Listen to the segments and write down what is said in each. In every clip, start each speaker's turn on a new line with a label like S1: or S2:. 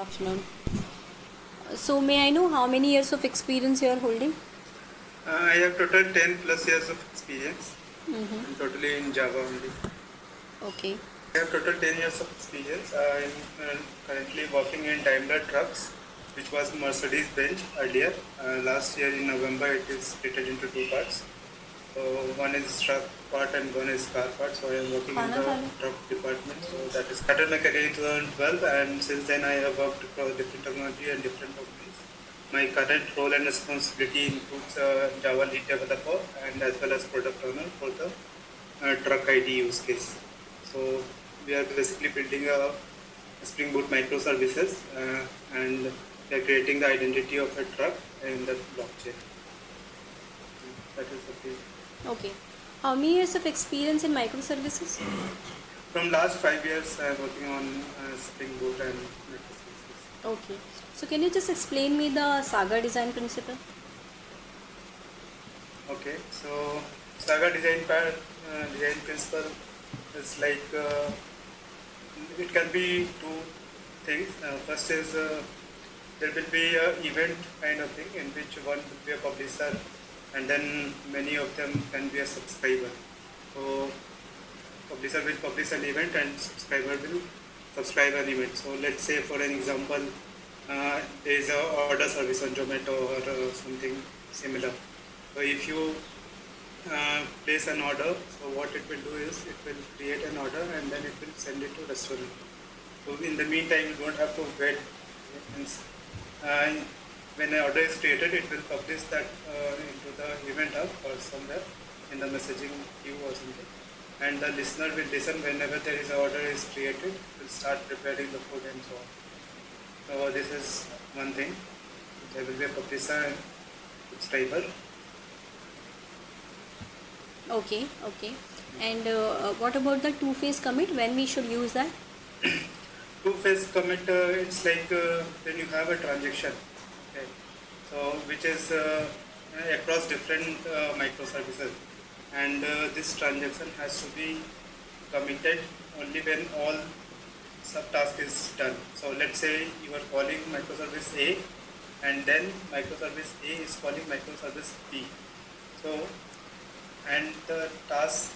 S1: Afternoon. So may I know how many years of experience you are holding?
S2: I have total 10 plus years of experience,
S1: Mm-hmm.
S2: totally in Java only.
S1: Okay.
S2: I have total 10 years of experience. I am currently working in Daimler Trucks, which was Mercedes-Benz earlier. Last year in November, it is split into two parts. So one is truck part and one is car part. So I am working in the truck department. So that is started my career in 2012, and since then I have worked across different technology and different companies. My current role and responsibility includes Java lead developer and as well as product owner for the truck ID use case. So we are basically building a Spring Boot microservices and we are creating the identity of a truck in the blockchain. That is the thing.
S1: Okay. How many years of experience in microservices?
S2: From last 5 years, I am working on Spring Boot and microservices.
S1: Okay. So can you just explain me the Saga design principle?
S2: Okay, so Saga design principle is like it can be two things. First is there will be a event kind of thing in which one will be a publisher and then many of them can be a subscriber. So publisher will publish an event and subscriber will subscribe an event. So let's say for an example, there is a order service on Zomato or something similar. So if you place an order, so what it will do is it will create an order and then it will send it to restaurant. So in the meantime, you don't have to wait. When an order is created, it will publish that into the event hub or somewhere in the messaging queue or something. And the listener will listen whenever there is an order is created, will start preparing the food and so on. So this is one thing. There will be a publisher and subscriber.
S1: Okay. Okay. And what about the two-phase commit? When we should use that?
S2: Two-phase commit, it's like when you have a transaction, okay, so which is across different microservices, and this transaction has to be committed only when all subtask is done. So let's say you are calling microservice A, and then microservice A is calling microservice B. So, and the task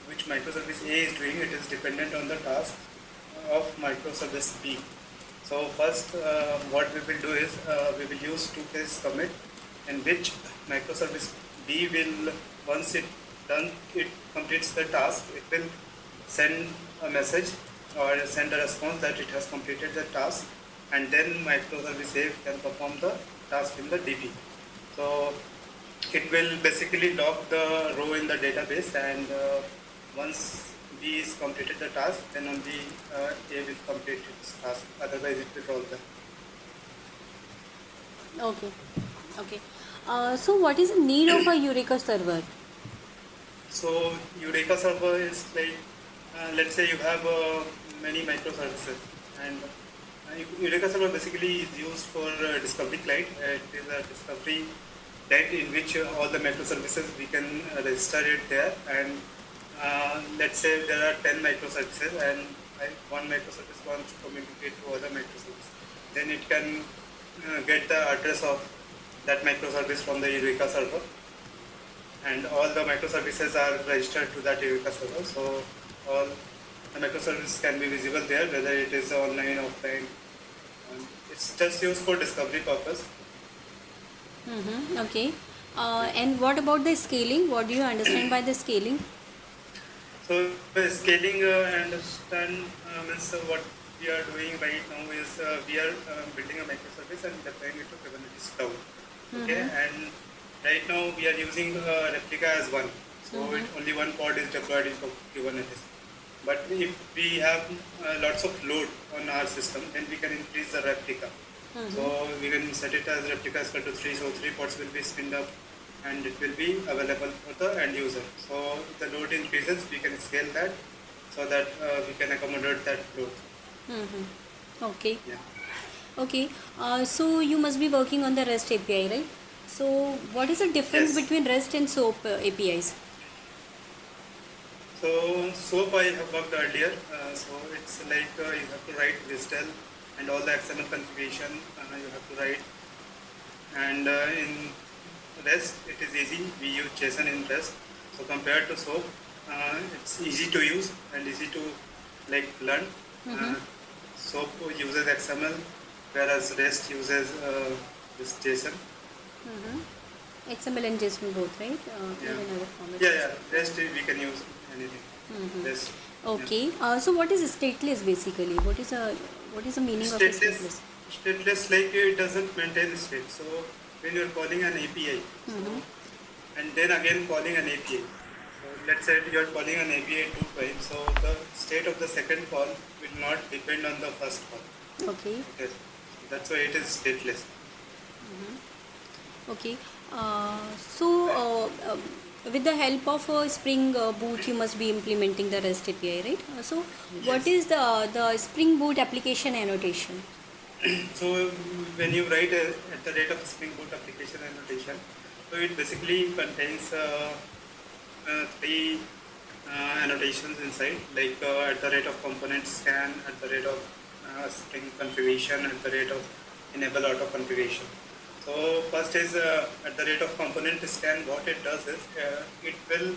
S2: which microservice A is doing, it is dependent on the task of microservice B. So first what we will do is we will use two-phase commit in which microservice B will, once it completes the task, it will send a message or send a response that it has completed the task, and then microservice A can perform the task in the DB. So it will basically lock the row in the database, and once B is completed the task, then only A will complete its task. Otherwise, it will roll back.
S1: Okay. Okay. So what is the need of a Eureka server?
S2: So Eureka server is like, let's say you have many microservices, and Eureka server basically is used for discovery client. It is a discovery client in which all the microservices we can register it there, and let's say there are 10 microservices and one microservice wants to communicate to other microservices. Then it can get the address of that microservice from the Eureka server, and all the microservices are registered to that Eureka server. So all the microservices can be visible there, whether it is online or offline. It's just used for discovery purpose.
S1: Mm-hmm. Okay. And what about the scaling? What do you understand by the scaling?
S2: So the scaling, I understand, means what we are doing right now is we are building a microservice and deploying it to Kubernetes cloud. Okay, and right now we are using replica as one. So only one pod is deployed in Kubernetes. But if we have lots of load on our system, then we can increase the replica. So we can set it as replica is equal to 3. So 3 pods will be spinned up, and it will be available for the end user. So if the load increases, we can scale that so that we can accommodate that load.
S1: Okay.
S2: Yeah.
S1: Okay. So you must be working on the REST API, right? So what is the difference between REST and SOAP APIs?
S2: So SOAP I have worked earlier. So it's like you have to write WSDL and all the XML configuration you have to write. And in REST, it is easy. We use JSON in REST. So compared to SOAP, it's easy to use and easy to learn. SOAP uses XML, whereas REST uses this JSON.
S1: XML and JSON both, right?
S2: Yeah.
S1: Even other formats.
S2: Yeah. REST we can use anything. REST.
S1: Okay. So what is stateless basically? What is the meaning of stateless?
S2: Stateless, it doesn't maintain state. So when you're calling an API, and then again calling an API. So let's say you're calling an API 2 times. So the state of the second call will not depend on the first call.
S1: Okay.
S2: Yes. That's why it is stateless.
S1: Okay. With the help of Spring Boot, you must be implementing the REST API, right? So what is the Spring Boot application annotation?
S2: So when you write at the rate of Spring Boot application annotation, so it basically contains three annotations inside, at the rate of component scan, at the rate of Spring configuration, at the rate of enable auto configuration. So first is at the rate of component scan. What it does is it will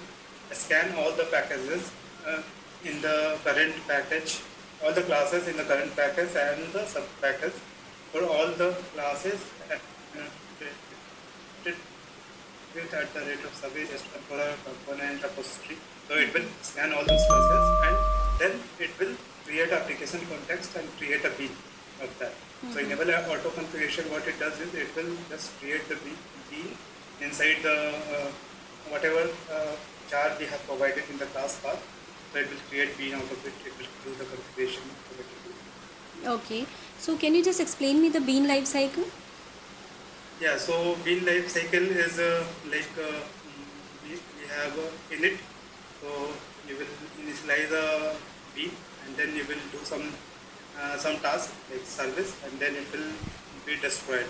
S2: scan all the packages in the current package, all the classes in the current package and the sub package for all the classes with at the rate of subject just for a component repository. So it will scan all those classes and then it will create application context and create a bean of that. So enable auto configuration, what it does is it will just create the bean inside the whatever char we have provided in the class path. So it will create bean out of it. It will do the configuration automatically.
S1: Okay. So can you just explain me the bean life cycle?
S2: Yeah. So bean life cycle is we have init. So you will initialize a bean and then you will do some task like service and then it will be destroyed.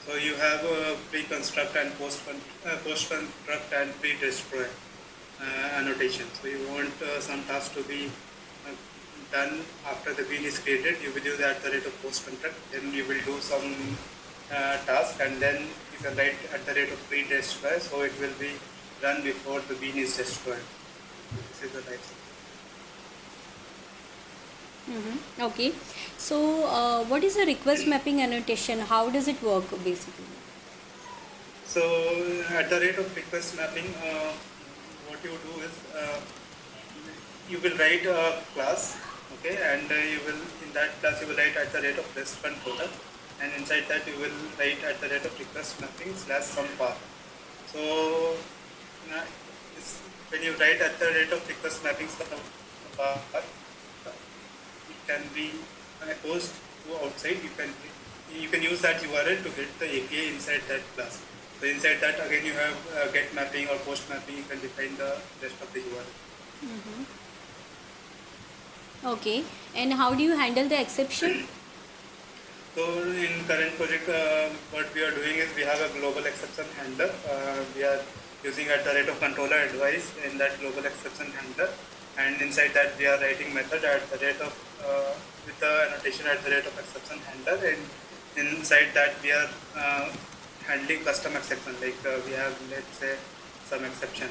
S2: So you have pre-construct and post-construct and pre-destroy annotation. So you want some task to be done after the bean is created. You will use at the rate of post-construct. Then you will do some task and then you can write at the rate of pre-destroy. So it will be run before the bean is destroyed. This is the life cycle.
S1: Okay. So what is a request mapping annotation? How does it work basically?
S2: So at the rate of request mapping, what you do is you will write a class, okay, and you will in that class you will write at the rate of REST controller, and inside that you will write at the rate of request mapping / some path. So when you write at the rate of request mapping / path, can be posed to outside. You can use that URL to get the API inside that class. So inside that again you have get mapping or post mapping. You can define the rest of the URL.
S1: Okay. And how do you handle the exception?
S2: So in current project, what we are doing is we have a global exception handler. We are using at the rate of controller advice in that global exception handler. And inside that we are writing method at the rate of with the annotation at the rate of exception handler, and inside that we are handling custom exception, we have, let's say, some exception,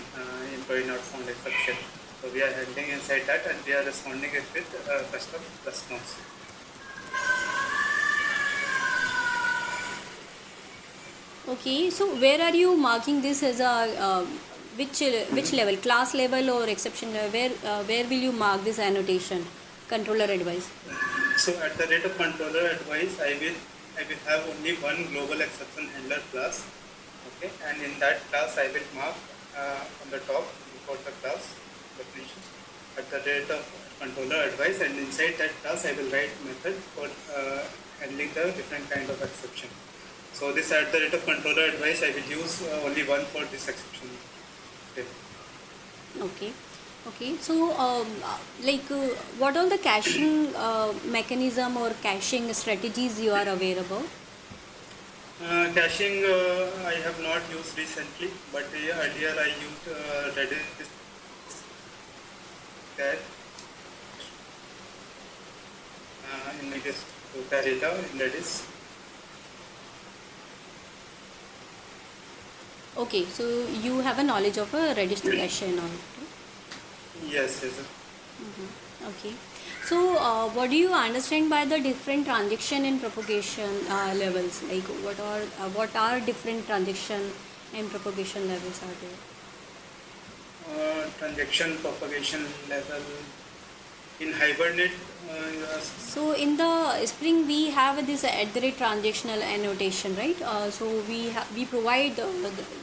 S2: employee not found exception. So we are handling inside that and we are responding it with custom response.
S1: Okay, so where are you marking this as a which level, class level or exception level? Where will you mark this annotation, controller advice?
S2: So at the rate of controller advice, I will have only one global exception handler class, okay, and in that class I will mark on the top before the class definition at the rate of controller advice, and inside that class I will write method for handling the different kind of exception. So this at the rate of controller advice I will use only one for this exception.
S1: Okay. Okay. So, what all the caching mechanism or caching strategies you are aware about?
S2: Caching I have not used recently, but earlier I used Redis cache in my to carry it out in Redis.
S1: Okay, so you have a knowledge of a registration on it.
S2: Yes, yes.
S1: Okay. So, what do you understand by the different transaction and propagation levels? Like, what are different transaction and propagation levels are there?
S2: Transaction propagation level in Hibernate. You ask?
S1: So, in the Spring, we have this @transactional annotation, right? So, we provide the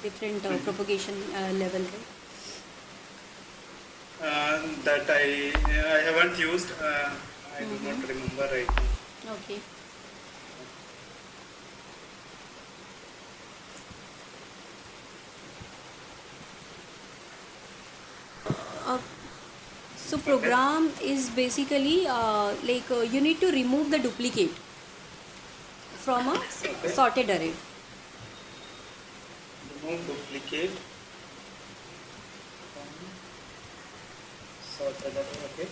S1: different propagation level, right?
S2: That I haven't used. I do not remember right now.
S1: Okay. Uh, so program is basically you need to remove the duplicate from a sorted array.
S2: Remove duplicate. Sorted array. Okay.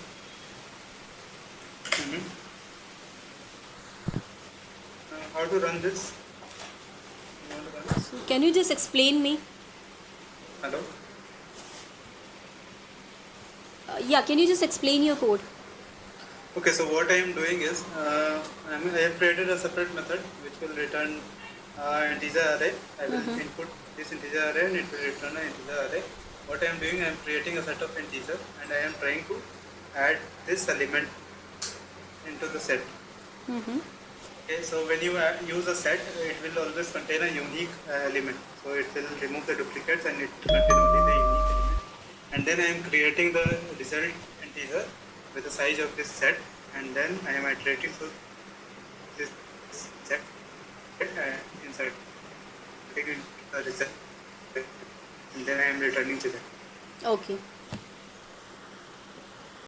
S2: How to run this? You want to run this?
S1: So can you just explain me?
S2: Hello.
S1: Yeah, can you just explain your code?
S2: Okay, so what I am doing is I have created a separate method which will return integer array. I will input this integer array and it will return an integer array. What I am doing, I am creating a set of integer and I am trying to add this element into the set. Okay, so when you use a set, it will always contain a unique element. So it will remove the duplicates and it will contain only the unique element. And then I am creating the result integer with the size of this set, and then I am iterating so this set inside taking the result, and then I am returning to that.
S1: Okay.